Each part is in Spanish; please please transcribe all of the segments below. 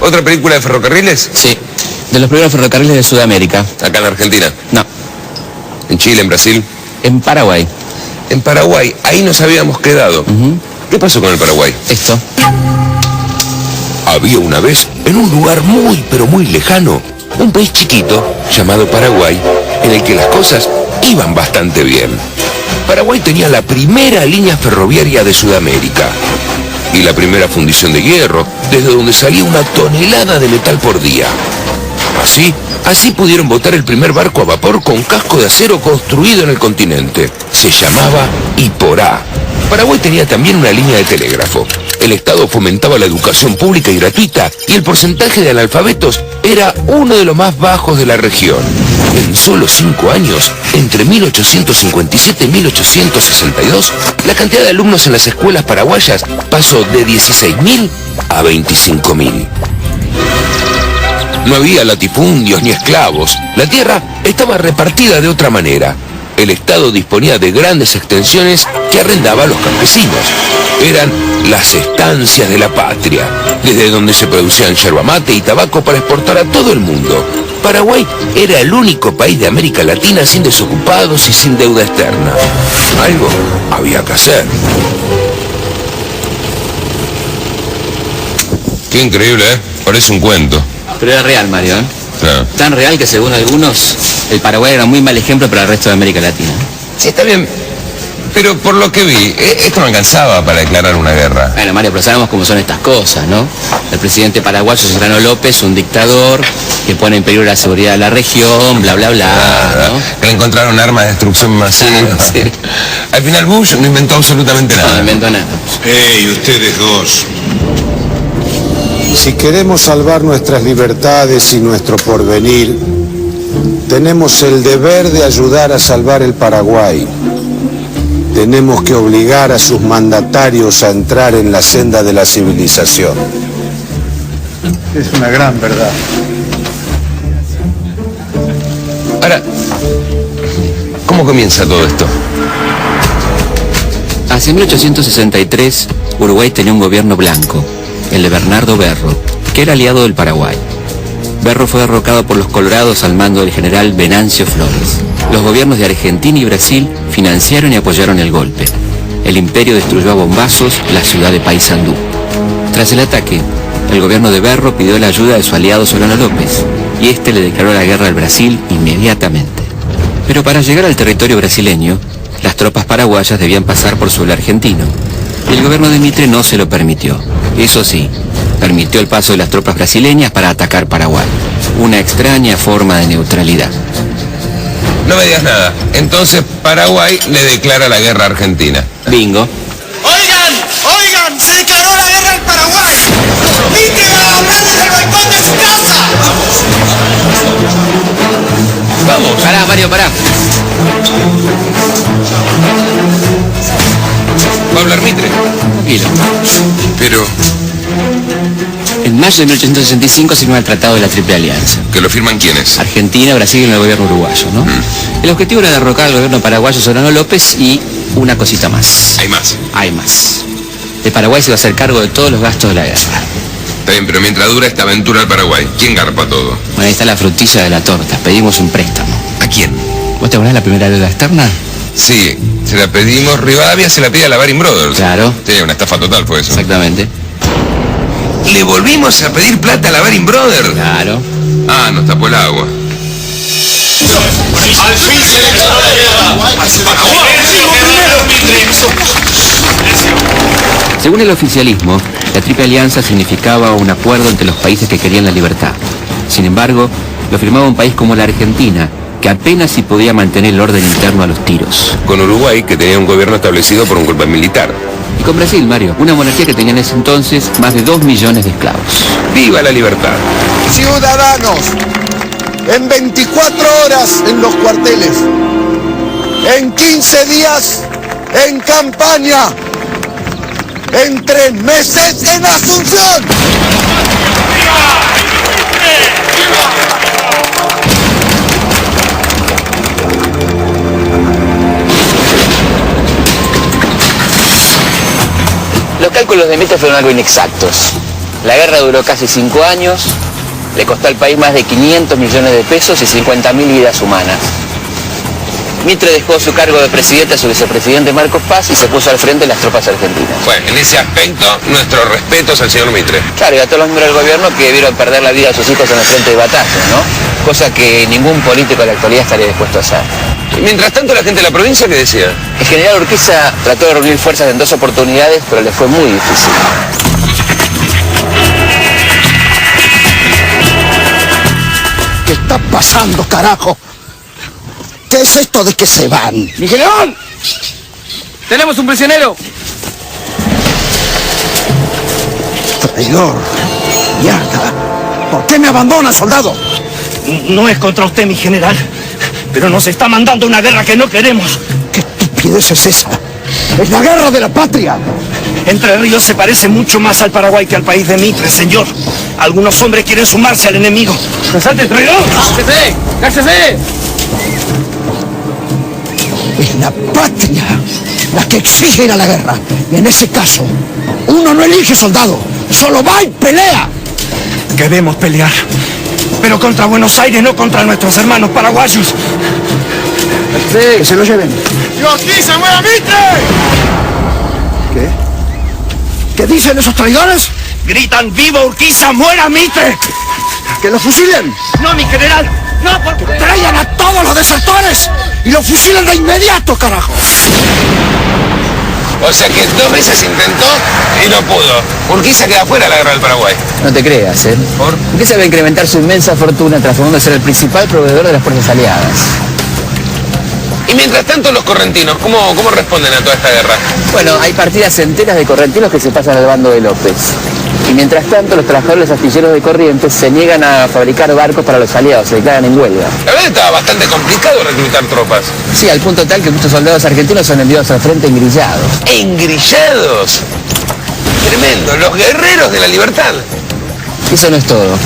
¿Otra película de ferrocarriles? Sí, de los primeros ferrocarriles de Sudamérica. ¿Acá en Argentina? No, ¿En Chile, en Brasil? en Paraguay. En Paraguay, ahí nos habíamos quedado. ¿Qué pasó con el Paraguay? Esto. Había una vez, en un lugar muy pero muy lejano, un país chiquito llamado Paraguay, en el que las cosas iban bastante bien. Paraguay tenía la primera línea ferroviaria de Sudamérica y la primera fundición de hierro, desde donde salía una tonelada de metal por día. Así pudieron botar el primer barco a vapor con casco de acero construido en el continente. Se llamaba Iporá. Paraguay tenía también una línea de telégrafo. El Estado fomentaba la educación pública y gratuita y el porcentaje de analfabetos era uno de los más bajos de la región. En solo 5 años, entre 1857 y 1862, la cantidad de alumnos en las escuelas paraguayas pasó de 16.000 a 25.000. No había latifundios ni esclavos. La tierra estaba repartida de otra manera. El Estado disponía de grandes extensiones que arrendaba a los campesinos. Eran las estancias de la patria, desde donde se producían yerba mate y tabaco para exportar a todo el mundo. Paraguay era el único país de América Latina sin desocupados y sin deuda externa. Algo había que hacer. Qué increíble, ¿eh? Parece un cuento. Pero era real, Mario, ¿eh? Claro. Tan real que según algunos, el Paraguay era un muy mal ejemplo para el resto de América Latina. Sí, está bien. Pero por lo que vi, esto no alcanzaba para declarar una guerra. Bueno, Mario, pero sabemos cómo son estas cosas, ¿no? El presidente paraguayo, Serrano López, un dictador que pone en peligro la seguridad de la región, bla, bla, bla, ¿no? Que le encontraron armas de destrucción masiva. Sí. Al final Bush no inventó absolutamente nada. No inventó nada. ¡Ey, ustedes dos! Si queremos salvar nuestras libertades y nuestro porvenir, tenemos el deber de ayudar a salvar el Paraguay. Tenemos que obligar a sus mandatarios a entrar en la senda de la civilización. Es una gran verdad. Ahora, ¿cómo comienza todo esto? Hacia 1863, Uruguay tenía un gobierno blanco, el de Bernardo Berro, que era aliado del Paraguay. Berro fue derrocado por los colorados al mando del general Venancio Flores. Los gobiernos de Argentina y Brasil financiaron y apoyaron el golpe. El imperio destruyó a bombazos la ciudad de Paysandú. Tras el ataque, el gobierno de Berro pidió la ayuda de su aliado Solano López, y este le declaró la guerra al Brasil inmediatamente. Pero para llegar al territorio brasileño, las tropas paraguayas debían pasar por suelo argentino, y el gobierno de Mitre no se lo permitió. Eso sí, permitió el paso de las tropas brasileñas para atacar Paraguay. Una extraña forma de neutralidad. No me digas nada. Entonces Paraguay le declara la guerra a Argentina. Bingo. ¡Oigan! ¡Se declaró la guerra al Paraguay! ¡Mitre va a hablar desde el balcón de su casa! Vamos. Pará, Mario, pará. Va a hablar Mitre. Tranquilo. Pero En mayo de 1865 se firma el Tratado de la Triple Alianza. ¿que lo firman quiénes? Argentina, Brasil y el gobierno uruguayo, ¿no? El objetivo era derrocar al gobierno paraguayo Solano López y una cosita más. Hay más. Hay más. El Paraguay se iba a hacer cargo de todos los gastos de la guerra. Está bien, pero mientras dura esta aventura al Paraguay, ¿quién garpa todo? Bueno, ahí está la frutilla de la torta. Pedimos un préstamo. ¿A quién? ¿Vos te acordás de la primera deuda externa? Sí, se la pedimos. Rivadavia se la pide a la Baring Brothers. Claro. Sí, una estafa total fue eso. Exactamente. ¿Le volvimos a pedir plata a la Baring Brothers? Claro. Ah, nos tapó el agua. ¡Al fin se declaró la guerra! ¡Al Paraguay! Según el oficialismo, la Triple Alianza significaba un acuerdo entre los países que querían la libertad. Sin embargo, lo firmaba un país como la Argentina, que apenas si podía mantener el orden interno a los tiros. Con Uruguay, que tenía un gobierno establecido por un golpe militar. Y con Brasil, Mario, una monarquía que tenía en ese entonces más de 2 millones de esclavos. ¡Viva la libertad! Ciudadanos, en 24 horas en los cuarteles, en 15 días en campaña, en 3 meses en Asunción. Los cálculos de Mitre fueron algo inexactos. La guerra duró casi 5 años, le costó al país más de 500 millones de pesos y 50.000 vidas humanas. Mitre dejó su cargo de presidente a su vicepresidente Marcos Paz y se puso al frente de las tropas argentinas. Bueno, en ese aspecto, nuestros respetos al señor Mitre. Claro, y a todos los miembros del gobierno que vieron perder la vida a sus hijos en el frente de batalla, ¿no? Cosa que ningún político de la actualidad estaría dispuesto a hacer. Y mientras tanto, la gente de la provincia, ¿qué decía? El general Urquiza trató de reunir fuerzas en 2 oportunidades, pero le fue muy difícil. ¿Qué está pasando, carajo? ¿Qué es esto de que se van? ¡Mi general! ¡Tenemos un prisionero! Traidor. Mierda. ¿Por qué me abandona, soldado? No es contra usted, mi general, pero nos está mandando una guerra que no queremos. ¿Qué estupidez es esa? Es la guerra de la patria. Entre Ríos se parece mucho más al Paraguay que al país de Mitre, señor. Algunos hombres quieren sumarse al enemigo. ¡Salte, traidor! ¡Cállese! ¡Cállese! Es la patria la que exige ir a la guerra. Y en ese caso, uno no elige soldado, solo va y pelea. Queremos pelear, pero contra Buenos Aires, no contra nuestros hermanos paraguayos. Sí, que se lo lleven. ¡Yo aquí se mueve Mitre! ¿Qué? ¿Qué dicen esos traidores? Gritan: ¡viva Urquiza, muera Mitre! ¿Que los fusilen? ¡No, mi general! ¡No, porque... ¡Traigan a todos los desertores! ¡Y los fusilen de inmediato, carajo! O sea que 2 veces intentó y no pudo. Urquiza queda fuera de la guerra del Paraguay. No te creas, ¿eh? ¿Por? Urquiza va a incrementar su inmensa fortuna transformándose en el principal proveedor de las fuerzas aliadas. Y mientras tanto, los correntinos, ¿cómo responden a toda esta guerra? Bueno, hay partidas enteras de correntinos que se pasan al bando de López. Y mientras tanto, los trabajadores astilleros de Corrientes se niegan a fabricar barcos para los aliados, se declaran en huelga. La verdad estaba bastante complicado reclutar tropas. Sí, al punto tal que muchos soldados argentinos son enviados al frente engrillados. ¡Engrillados! Tremendo, los guerreros de la libertad. Eso no es todo.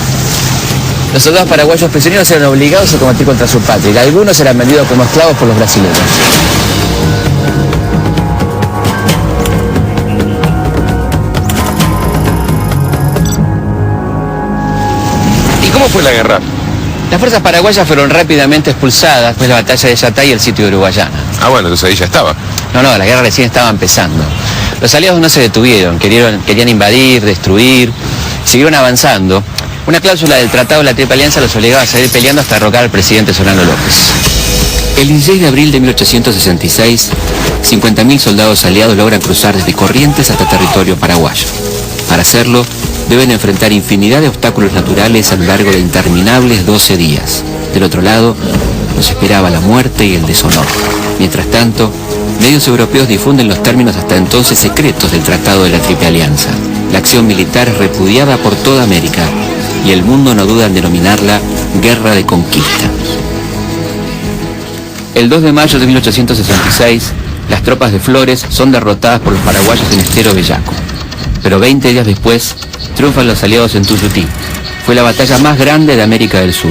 Los soldados paraguayos prisioneros eran obligados a combatir contra su patria y algunos eran vendidos como esclavos por los brasileños. ¿Y cómo fue la guerra? Las fuerzas paraguayas fueron rápidamente expulsadas después de la batalla de Yatay y el sitio de Uruguayana. Ah, bueno, entonces ahí ya estaba. No, la guerra recién estaba empezando. Los aliados no se detuvieron, querían invadir, destruir, siguieron avanzando. Una cláusula del Tratado de la Triple Alianza los obligaba a seguir peleando hasta derrocar al presidente Solano López. El 16 de abril de 1866, 50.000 soldados aliados logran cruzar desde Corrientes hasta territorio paraguayo. Para hacerlo, deben enfrentar infinidad de obstáculos naturales a lo largo de interminables 12 días. Del otro lado, los esperaba la muerte y el deshonor. Mientras tanto, medios europeos difunden los términos hasta entonces secretos del Tratado de la Triple Alianza. La acción militar es repudiada por toda América y el mundo no duda en denominarla Guerra de Conquista. El 2 de mayo de 1866, las tropas de Flores son derrotadas por los paraguayos en Estero Bellaco. Pero 20 días después, triunfan los aliados en Tuyutí. Fue la batalla más grande de América del Sur.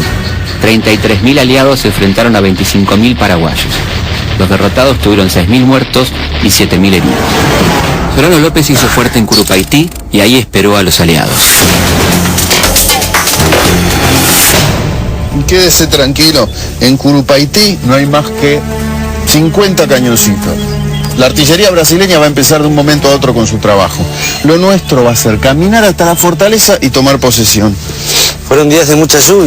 33.000 aliados se enfrentaron a 25.000 paraguayos. Los derrotados tuvieron 6.000 muertos y 7.000 heridos. Solano López hizo fuerte en Curupaití y ahí esperó a los aliados. Quédese tranquilo, en Curupaití no hay más que 50 cañoncitos. La artillería brasileña va a empezar de un momento a otro con su trabajo. Lo nuestro va a ser caminar hasta la fortaleza y tomar posesión. Fueron días de mucha lluvia.